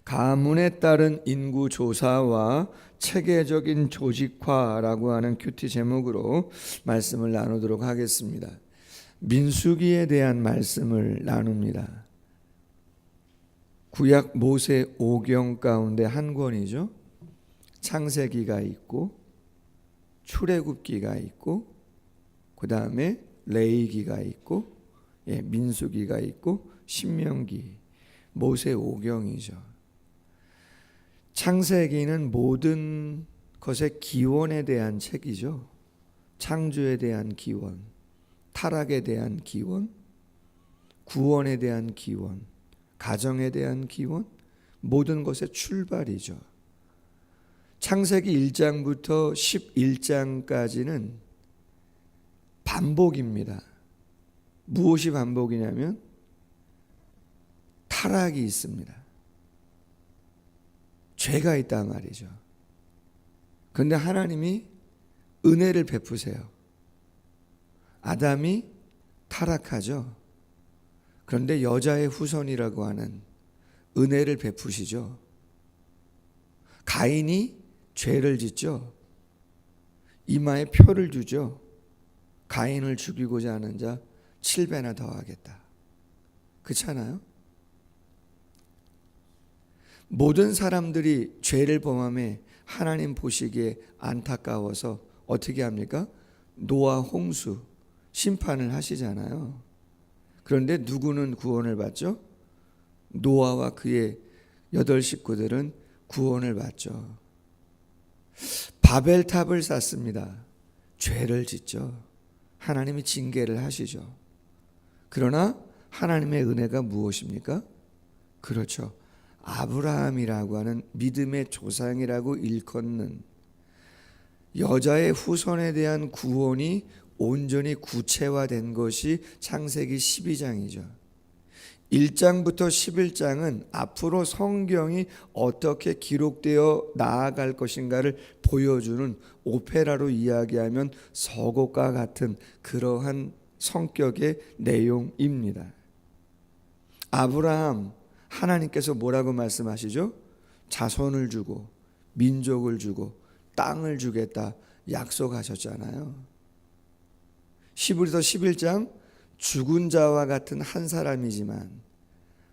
가문에 따른 인구 조사와 체계적인 조직화라고 하는 큐티 제목으로 말씀을 나누도록 하겠습니다. 민수기에 대한 말씀을 나눕니다. 구약 모세 5경 가운데 한 권이죠. 창세기가 있고 출애굽기가 있고 그 다음에 레위기가 있고 민수기가 있고 신명기, 모세 5경이죠. 창세기는 모든 것의 기원에 대한 책이죠. 창조에 대한 기원, 타락에 대한 기원, 구원에 대한 기원, 가정에 대한 기원, 모든 것의 출발이죠. 창세기 1장부터 11장까지는 반복입니다. 무엇이 반복이냐면 타락이 있습니다. 죄가 있단 말이죠. 그런데 하나님이 은혜를 베푸세요. 아담이 타락하죠. 그런데 여자의 후손이라고 하는 은혜를 베푸시죠. 가인이 죄를 짓죠. 이마에 표를 주죠. 가인을 죽이고자 하는 자 7배나 더하겠다. 그렇잖아요? 모든 사람들이 죄를 범함에 하나님 보시기에 안타까워서 어떻게 합니까? 노아 홍수 심판을 하시잖아요. 그런데 누구는 구원을 받죠? 노아와 그의 8 식구들은 구원을 받죠. 바벨탑을 쌓습니다. 죄를 짓죠. 하나님이 징계를 하시죠. 그러나 하나님의 은혜가 무엇입니까? 그렇죠. 아브라함이라고 하는 믿음의 조상이라고 일컫는 여자의 후손에 대한 구원이 온전히 구체화된 것이 창세기 12장이죠. 1장부터 11장은 앞으로 성경이 어떻게 기록되어 나아갈 것인가를 보여주는 오페라로 이야기하면 서곡과 같은 그러한 성격의 내용입니다. 아브라함, 하나님께서 뭐라고 말씀하시죠? 자손을 주고 민족을 주고 땅을 주겠다 약속하셨잖아요. 히브리서 11장 죽은 자와 같은 한 사람이지만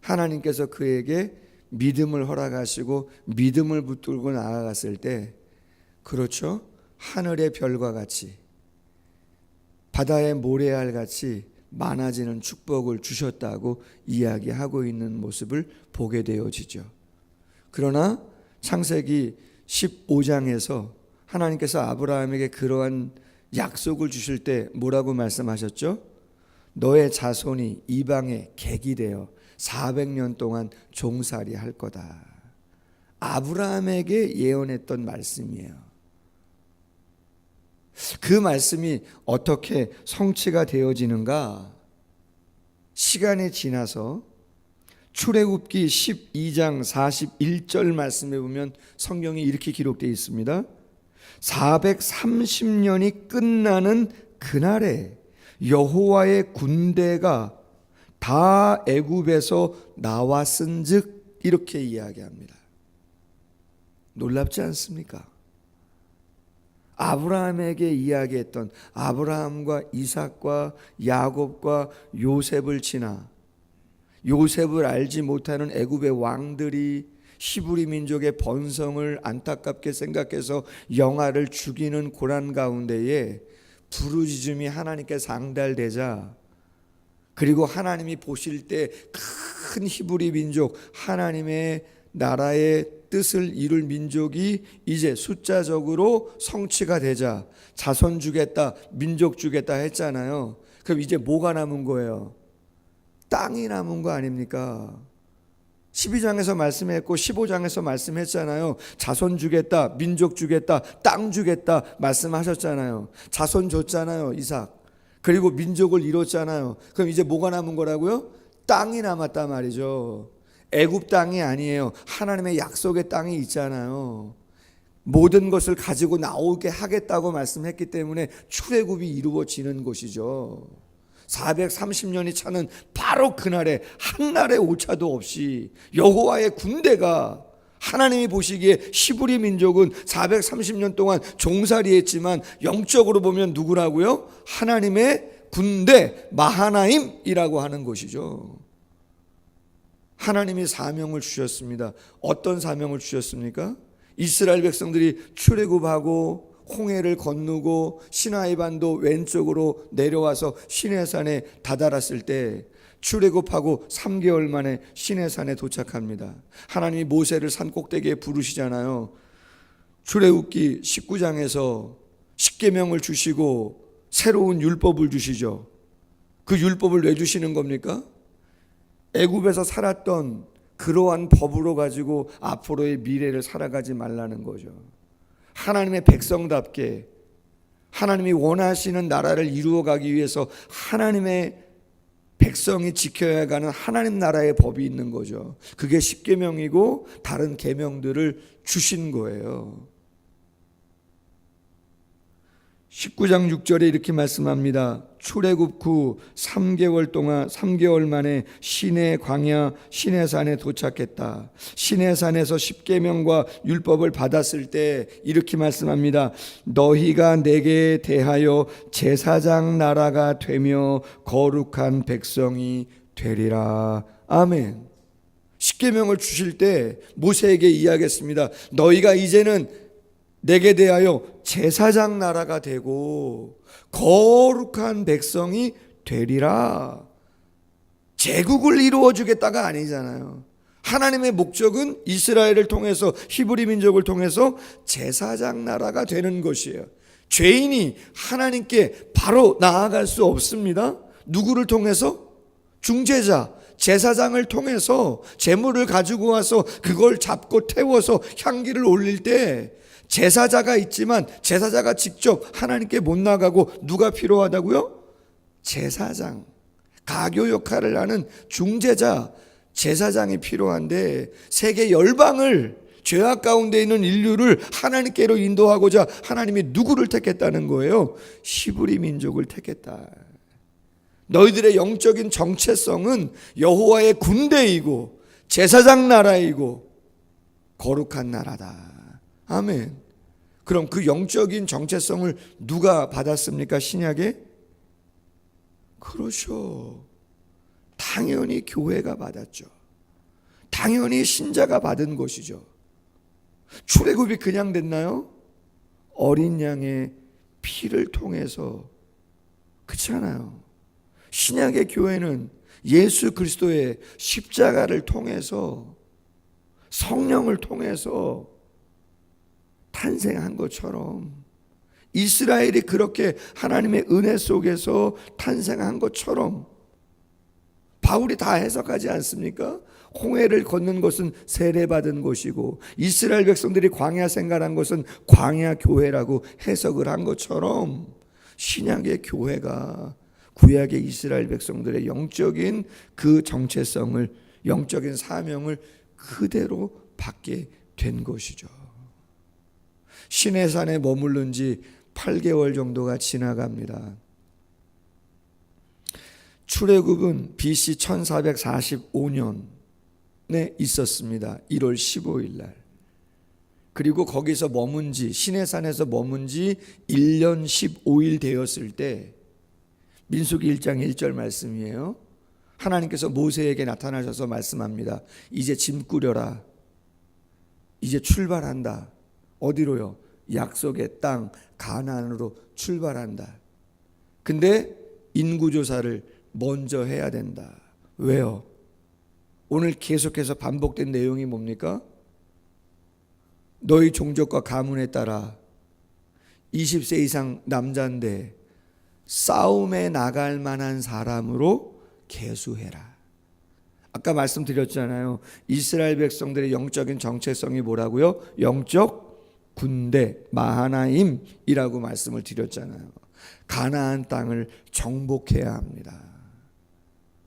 하나님께서 그에게 믿음을 허락하시고 믿음을 붙들고 나아갔을 때 그렇죠? 하늘의 별과 같이 바다의 모래알 같이 많아지는 축복을 주셨다고 이야기하고 있는 모습을 보게 되어지죠. 그러나 창세기 15장에서 하나님께서 아브라함에게 그러한 약속을 주실 때 뭐라고 말씀하셨죠? 너의 자손이 이방의 객이 되어 400년 동안 종살이 할 거다. 아브라함에게 예언했던 말씀이에요. 그 말씀이 어떻게 성취가 되어지는가? 시간이 지나서 출애굽기 12장 41절 말씀에 보면 성경이 이렇게 기록되어 있습니다. 430년이 끝나는 그날에 여호와의 군대가 다 애굽에서 나왔은즉 이렇게 이야기합니다. 놀랍지 않습니까? 아브라함에게 이야기했던 아브라함과 이삭과 야곱과 요셉을 지나 요셉을 알지 못하는 애굽의 왕들이 히브리 민족의 번성을 안타깝게 생각해서 영아를 죽이는 고난 가운데에 부르짖음이 하나님께 상달되자 그리고 하나님이 보실 때 큰 히브리 민족 하나님의 나라의 뜻을 이룰 민족이 이제 숫자적으로 성취가 되자 자손 주겠다 민족 주겠다 했잖아요. 그럼 이제 뭐가 남은 거예요? 땅이 남은 거 아닙니까? 12장에서 말씀했고 15장에서 말씀했잖아요. 자손 주겠다 민족 주겠다 땅 주겠다 말씀하셨잖아요. 자손 줬잖아요. 이삭. 그리고 민족을 이뤘잖아요. 그럼 이제 뭐가 남은 거라고요? 땅이 남았단 말이죠. 애굽 땅이 아니에요. 하나님의 약속의 땅이 있잖아요. 모든 것을 가지고 나오게 하겠다고 말씀했기 때문에 출애굽이 이루어지는 것이죠. 430년이 차는 바로 그날에 한날의 오차도 없이 여호와의 군대가, 하나님이 보시기에 시브리 민족은 430년 동안 종살이했지만 영적으로 보면 누구라고요? 하나님의 군대 마하나임이라고 하는 것이죠. 하나님이 사명을 주셨습니다. 어떤 사명을 주셨습니까? 이스라엘 백성들이 출애굽하고 홍해를 건너고 시나이 반도 왼쪽으로 내려와서 시내산에 다다랐을 때 출애굽하고 3개월 만에 시내산에 도착합니다. 하나님이 모세를 산 꼭대기에 부르시잖아요. 출애굽기 19장에서 십계명을 주시고 새로운 율법을 주시죠. 그 율법을 왜 주시는 겁니까? 애굽에서 살았던 그러한 법으로 가지고 앞으로의 미래를 살아가지 말라는 거죠. 하나님의 백성답게 하나님이 원하시는 나라를 이루어가기 위해서 하나님의 백성이 지켜야 하는 하나님 나라의 법이 있는 거죠. 그게 십계명이고 다른 계명들을 주신 거예요. 19장 6절에 이렇게 말씀합니다. 출애굽 후 3개월 만에 시내 광야 시내산에 도착했다. 시내산에서 십계명과 율법을 받았을 때 이렇게 말씀합니다. 너희가 내게 대하여 제사장 나라가 되며 거룩한 백성이 되리라. 아멘. 십계명을 주실 때 모세에게 이야기했습니다. 너희가 이제는 내게 대하여 제사장 나라가 되고 거룩한 백성이 되리라. 제국을 이루어 주겠다가 아니잖아요. 하나님의 목적은 이스라엘을 통해서, 히브리 민족을 통해서 제사장 나라가 되는 것이에요. 죄인이 하나님께 바로 나아갈 수 없습니다. 누구를 통해서? 중재자, 제사장을 통해서 제물을 가지고 와서 그걸 잡고 태워서 향기를 올릴 때 제사자가 있지만 제사자가 직접 하나님께 못 나가고 누가 필요하다고요? 제사장, 가교 역할을 하는 중재자, 제사장이 필요한데 세계 열방을, 죄악 가운데 있는 인류를 하나님께로 인도하고자 하나님이 누구를 택했다는 거예요? 히브리 민족을 택했다. 너희들의 영적인 정체성은 여호와의 군대이고 제사장 나라이고 거룩한 나라다. 아멘. 그럼 그 영적인 정체성을 누가 받았습니까? 신약에? 그렇죠. 당연히 교회가 받았죠. 당연히 신자가 받은 것이죠. 출애굽이 그냥 됐나요? 어린 양의 피를 통해서. 그렇잖아요. 신약의 교회는 예수 그리스도의 십자가를 통해서, 성령을 통해서 탄생한 것처럼, 이스라엘이 그렇게 하나님의 은혜 속에서 탄생한 것처럼 바울이 다 해석하지 않습니까? 홍해를 걷는 것은 세례받은 것이고 이스라엘 백성들이 광야 생활한 것은 광야 교회라고 해석을 한 것처럼 신약의 교회가 구약의 이스라엘 백성들의 영적인 그 정체성을, 영적인 사명을 그대로 받게 된 것이죠. 시내산에 머무른 지 8개월 정도가 지나갑니다. 출애굽은 BC 1445년에 있었습니다. 1월 15일 날. 그리고 거기서 머문 지, 시내산에서 머문 지 1년 15일 되었을 때, 민수기 1장 1절 말씀이에요. 하나님께서 모세에게 나타나셔서 말씀합니다. 이제 짐 꾸려라. 이제 출발한다. 어디로요? 약속의 땅 가나안으로 출발한다. 근데 인구조사를 먼저 해야 된다. 왜요? 오늘 계속해서 반복된 내용이 뭡니까? 너희 종족과 가문에 따라 20세 이상 남자인데 싸움에 나갈 만한 사람으로 계수해라. 아까 말씀드렸잖아요. 이스라엘 백성들의 영적인 정체성이 뭐라고요? 영적 군대, 마하나임이라고 말씀을 드렸잖아요. 가나안 땅을 정복해야 합니다.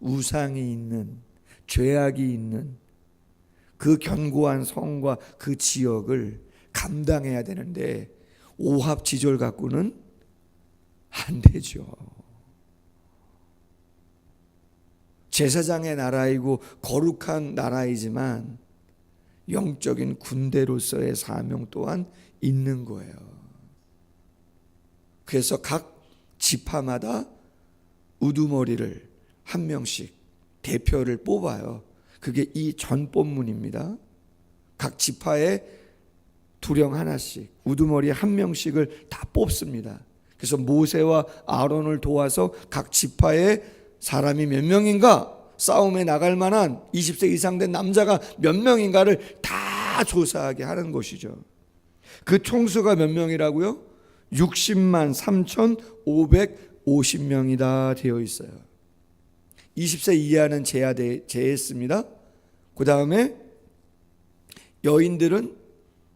우상이 있는, 죄악이 있는 그 견고한 성과 그 지역을 감당해야 되는데 오합지졸 갖고는 안 되죠. 제사장의 나라이고 거룩한 나라이지만 영적인 군대로서의 사명 또한 있는 거예요. 그래서 각 지파마다 우두머리를 한 명씩 대표를 뽑아요. 그게 이 전 본문입니다. 각 지파에 두령 하나씩, 우두머리 한 명씩을 다 뽑습니다. 그래서 모세와 아론을 도와서 각 지파에 사람이 몇 명인가, 싸움에 나갈 만한 20세 이상 된 남자가 몇 명인가를 다 조사하게 하는 것이죠. 그 총수가 몇 명이라고요? 60만 3,550명이다 되어 있어요. 20세 이하는 제했습니다. 그 다음에 여인들은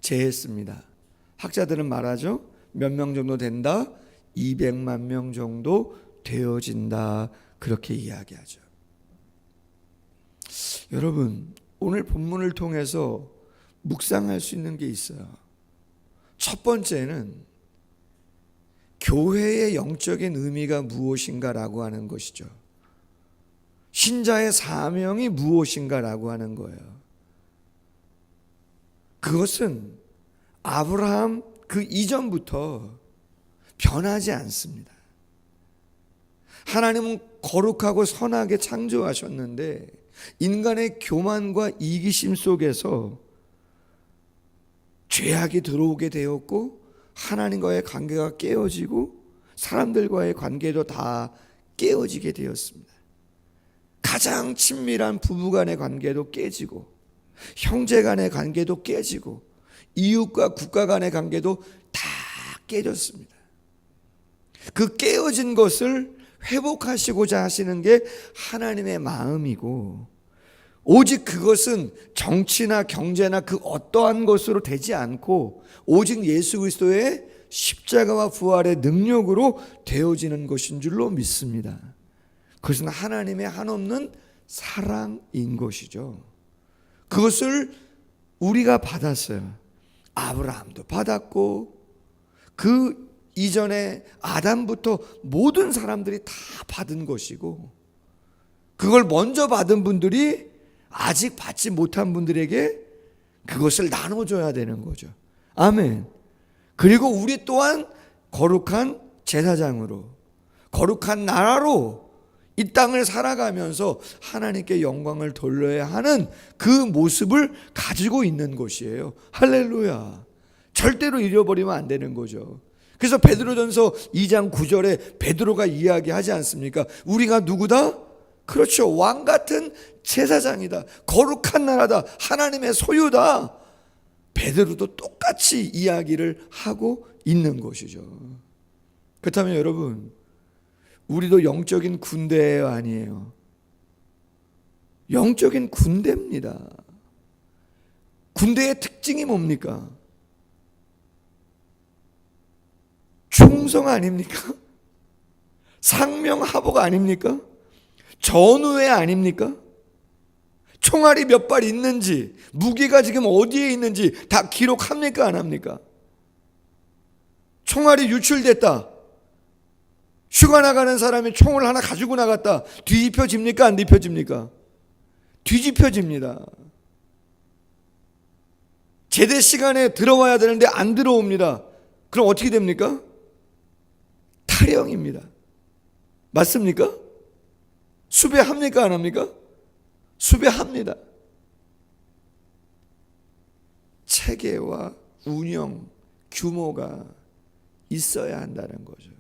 제했습니다. 학자들은 말하죠. 몇 명 정도 된다? 200만 명 정도 되어진다. 그렇게 이야기하죠. 여러분, 오늘 본문을 통해서 묵상할 수 있는 게 있어요. 첫 번째는 교회의 영적인 의미가 무엇인가라고 하는 것이죠. 신자의 사명이 무엇인가라고 하는 거예요. 그것은 아브라함 그 이전부터 변하지 않습니다. 하나님은 거룩하고 선하게 창조하셨는데 인간의 교만과 이기심 속에서 죄악이 들어오게 되었고 하나님과의 관계가 깨어지고 사람들과의 관계도 다 깨어지게 되었습니다. 가장 친밀한 부부간의 관계도 깨지고 형제 간의 관계도 깨지고 이웃과 국가 간의 관계도 다 깨졌습니다. 그 깨어진 것을 회복하시고자 하시는 게 하나님의 마음이고, 오직 그것은 정치나 경제나 그 어떠한 것으로 되지 않고 오직 예수 그리스도의 십자가와 부활의 능력으로 되어지는 것인 줄로 믿습니다. 그것은 하나님의 한없는 사랑인 것이죠. 그것을 우리가 받았어요. 아브라함도 받았고 그 이전에 아담부터 모든 사람들이 다 받은 것이고, 그걸 먼저 받은 분들이 아직 받지 못한 분들에게 그것을 나눠줘야 되는 거죠. 아멘. 그리고 우리 또한 거룩한 제사장으로, 거룩한 나라로 이 땅을 살아가면서 하나님께 영광을 돌려야 하는 그 모습을 가지고 있는 것이에요. 할렐루야. 절대로 잃어버리면 안 되는 거죠. 그래서 베드로전서 2장 9절에 베드로가 이야기하지 않습니까? 우리가 누구다? 그렇죠. 왕 같은 제사장이다. 거룩한 나라다. 하나님의 소유다. 베드로도 똑같이 이야기를 하고 있는 것이죠. 그렇다면 여러분, 우리도 영적인 군대예요, 아니에요? 영적인 군대입니다. 군대의 특징이 뭡니까? 충성 아닙니까? 상명하복 아닙니까? 전우회 아닙니까? 총알이 몇 발 있는지, 무기가 지금 어디에 있는지 다 기록합니까? 안 합니까? 총알이 유출됐다. 휴가 나가는 사람이 총을 하나 가지고 나갔다. 뒤집혀집니까? 안 뒤집혀집니까? 뒤집혀집니다. 제대 시간에 들어와야 되는데 안 들어옵니다. 그럼 어떻게 됩니까? 탈영입니다. 맞습니까? 수배합니까? 안 합니까? 수배합니다. 체계와 운영, 규모가 있어야 한다는 거죠.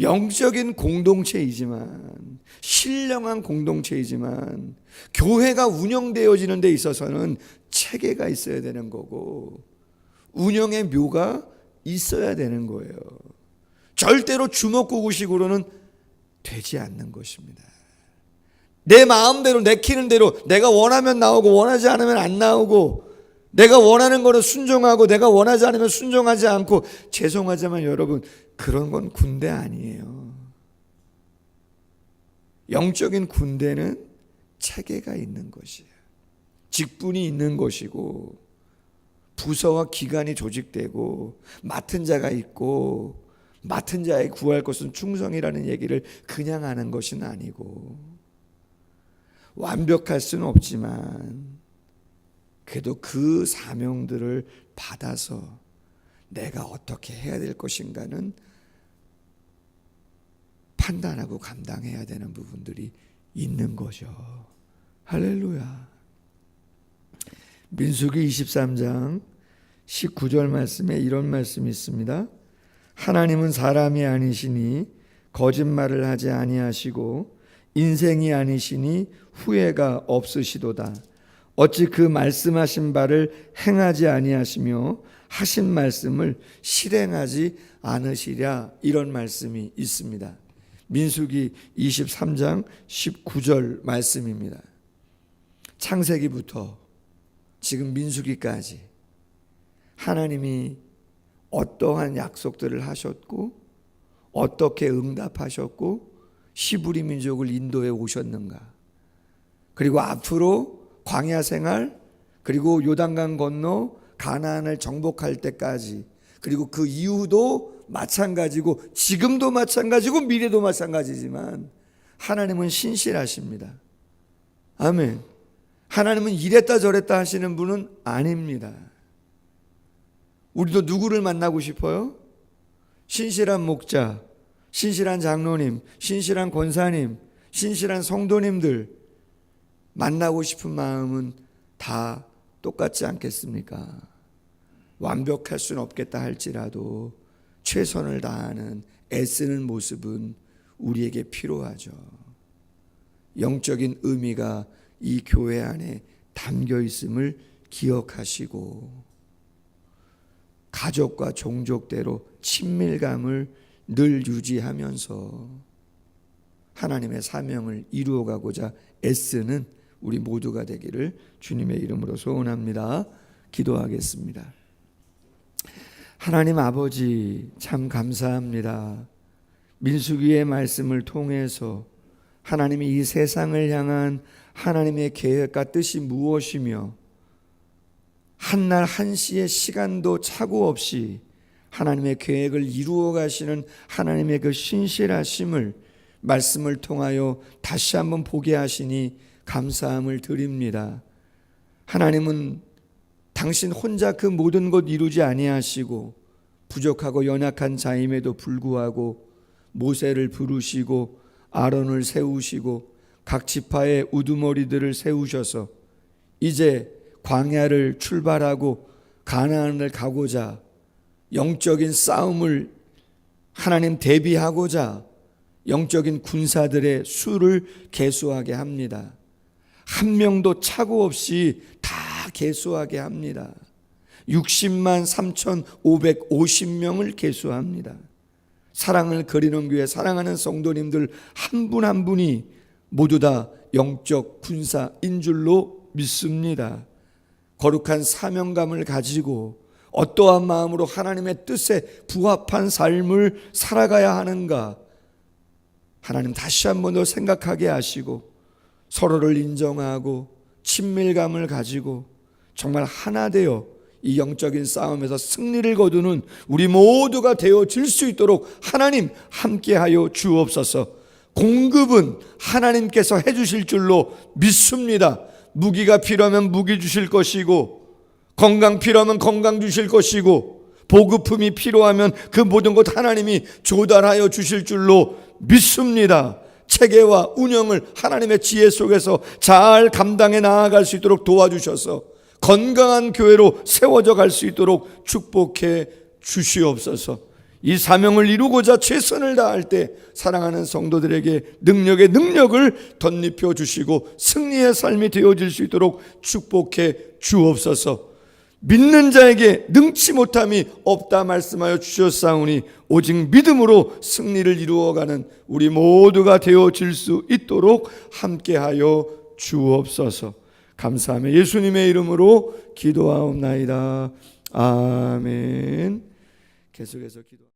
영적인 공동체이지만, 신령한 공동체이지만 교회가 운영되어지는 데 있어서는 체계가 있어야 되는 거고 운영의 묘가 있어야 되는 거예요. 절대로 주먹구구식으로는 되지 않는 것입니다. 내 마음대로 내키는 대로 내가 원하면 나오고 원하지 않으면 안 나오고, 내가 원하는 거는 순종하고 내가 원하지 않으면 순종하지 않고, 죄송하지만 여러분, 그런 건 군대 아니에요. 영적인 군대는 체계가 있는 것이에요. 직분이 있는 것이고 부서와 기관이 조직되고 맡은 자가 있고, 맡은 자에 구할 것은 충성이라는 얘기를 그냥 하는 것은 아니고, 완벽할 수는 없지만 그래도 그 사명들을 받아서 내가 어떻게 해야 될 것인가는 판단하고 감당해야 되는 부분들이 있는 거죠. 할렐루야. 민수기 23장 19절 말씀에 이런 말씀이 있습니다. 하나님은 사람이 아니시니 거짓말을 하지 아니하시고 인생이 아니시니 후회가 없으시도다. 어찌 그 말씀하신 바를 행하지 아니하시며 하신 말씀을 실행하지 않으시랴. 이런 말씀이 있습니다. 민수기 23장 19절 말씀입니다. 창세기부터 지금 민수기까지 하나님이 어떠한 약속들을 하셨고 어떻게 응답하셨고 시브리 민족을 인도해 오셨는가, 그리고 앞으로 광야 생활, 그리고 요단강 건너 가나안을 정복할 때까지, 그리고 그 이후도 마찬가지고 지금도 마찬가지고 미래도 마찬가지지만 하나님은 신실하십니다. 아멘. 하나님은 이랬다 저랬다 하시는 분은 아닙니다. 우리도 누구를 만나고 싶어요? 신실한 목자, 신실한 장로님, 신실한 권사님, 신실한 성도님들 만나고 싶은 마음은 다 똑같지 않겠습니까? 완벽할 수는 없겠다 할지라도 최선을 다하는 애쓰는 모습은 우리에게 필요하죠. 영적인 의미가 이 교회 안에 담겨 있음을 기억하시고 가족과 종족대로 친밀감을 늘 유지하면서 하나님의 사명을 이루어가고자 애쓰는 우리 모두가 되기를 주님의 이름으로 소원합니다. 기도하겠습니다. 하나님 아버지, 참 감사합니다. 민수기의 말씀을 통해서 하나님이 이 세상을 향한 하나님의 계획과 뜻이 무엇이며 한날 한시의 시간도 착오 없이 하나님의 계획을 이루어 가시는 하나님의 그 신실하심을 말씀을 통하여 다시 한번 보게 하시니 감사함을 드립니다. 하나님은 당신 혼자 그 모든 것 이루지 아니하시고 부족하고 연약한 자임에도 불구하고 모세를 부르시고 아론을 세우시고 각 지파의 우두머리들을 세우셔서 이제 광야를 출발하고 가나안을 가고자 영적인 싸움을 하나님 대비하고자 영적인 군사들의 수를 계수하게 합니다. 한 명도 착오 없이 다 계수하게 합니다. 60만 3,550명을 계수합니다. 사랑을 그리는 교회 사랑하는 성도님들 한 분 한 분이 모두 다 영적 군사인 줄로 믿습니다. 거룩한 사명감을 가지고 어떠한 마음으로 하나님의 뜻에 부합한 삶을 살아가야 하는가, 하나님 다시 한 번 더 생각하게 하시고 서로를 인정하고 친밀감을 가지고 정말 하나 되어 이 영적인 싸움에서 승리를 거두는 우리 모두가 되어질 수 있도록 하나님 함께하여 주옵소서. 공급은 하나님께서 해주실 줄로 믿습니다. 무기가 필요하면 무기 주실 것이고 건강 필요하면 건강 주실 것이고 보급품이 필요하면 그 모든 것 하나님이 조달하여 주실 줄로 믿습니다. 체계와 운영을 하나님의 지혜 속에서 잘 감당해 나아갈 수 있도록 도와주셔서 건강한 교회로 세워져 갈 수 있도록 축복해 주시옵소서. 이 사명을 이루고자 최선을 다할 때 사랑하는 성도들에게 능력의 능력을 덧입혀 주시고 승리의 삶이 되어질 수 있도록 축복해 주옵소서. 믿는 자에게 능치 못함이 없다 말씀하여 주셨사오니 오직 믿음으로 승리를 이루어가는 우리 모두가 되어질 수 있도록 함께하여 주옵소서. 감사하며 예수님의 이름으로 기도하옵나이다. 아멘. 계속해서 기도.